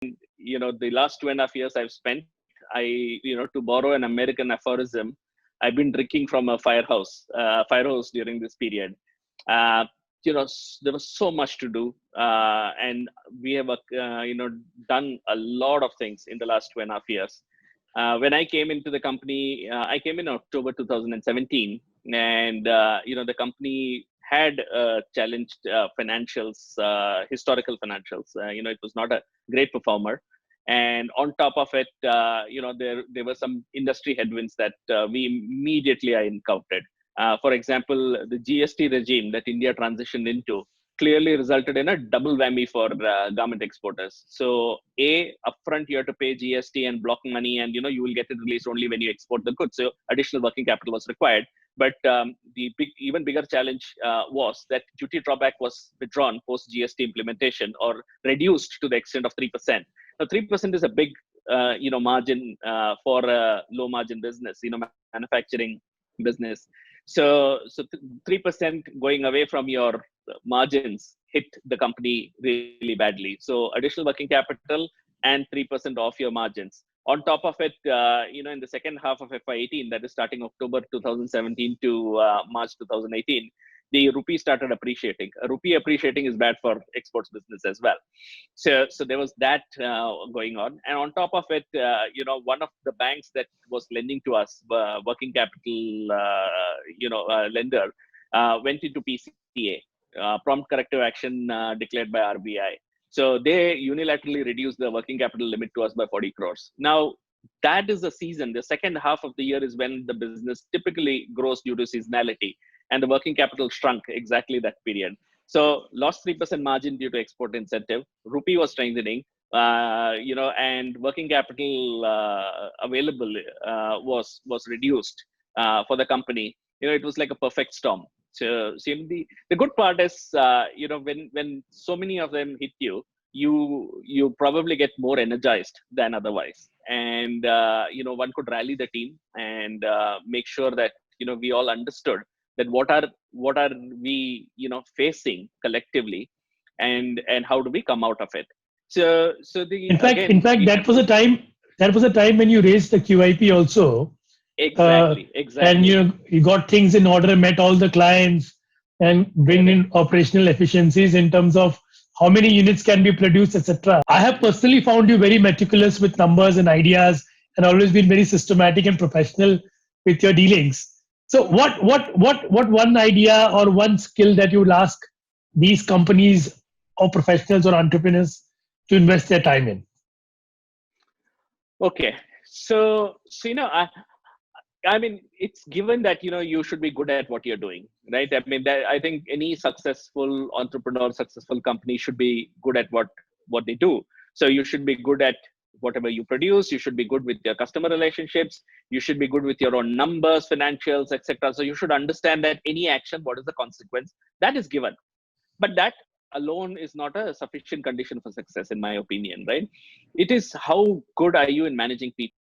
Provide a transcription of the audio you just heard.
the last 2.5 years I've spent, to borrow an American aphorism, I've been drinking from a fire hose during this period. Uh, there was so much to do, and we have, done a lot of things in the last 2.5 years. When I came into the company, I came in October 2017, and the company had challenged financials, historical financials. It was not a great performer, and on top of it, there were some industry headwinds that we immediately I encountered. For example, the GST regime that India transitioned into clearly resulted in a double whammy for garment exporters. So, upfront you have to pay GST and block money, and you will get it released only when you export the goods. So, additional working capital was required. But the even bigger challenge was that duty drawback was withdrawn post GST implementation, or reduced to the extent of 3%. Now, 3% is a big margin for a low margin business, manufacturing business. So 3% going away from your margins hit the company really badly. So additional working capital and 3% off your margins. On top of it, in the second half of FY18, that is starting October 2017 to March 2018, the rupee started appreciating. Rupee appreciating is bad for exports business as well. So there was that going on. And on top of it, one of the banks that was lending to us, working capital, lender, went into PCA, prompt corrective action declared by RBI. So they unilaterally reduced the working capital limit to us by 40 crores. Now, that is the season. The second half of the year is when the business typically grows due to seasonality, and the working capital shrunk exactly that period. So lost 3% margin due to export incentive. Rupee was strengthening, and working capital available was reduced for the company. It was like a perfect storm. So the good part is, when so many of them hit you, you probably get more energized than otherwise. And, one could rally the team and make sure that, we all understood that what are we, facing collectively, and how do we come out of it. So in fact, that was a time when you raised the QIP also. Exactly. And you got things in order, met all the clients, and bring in operational efficiencies in terms of how many units can be produced, etc. I have personally found you very meticulous with numbers and ideas, and always been very systematic and professional with your dealings. So what one idea or one skill that you would ask these companies or professionals or entrepreneurs to invest their time in? Okay. So I mean, it's given that, you should be good at what you're doing, right? I mean, I think any successful entrepreneur, successful company should be good at what they do. So you should be good at whatever you produce. You should be good with your customer relationships. You should be good with your own numbers, financials, etc. So you should understand that any action, what is the consequence? That is given. But that alone is not a sufficient condition for success, in my opinion, right? It is how good are you in managing people.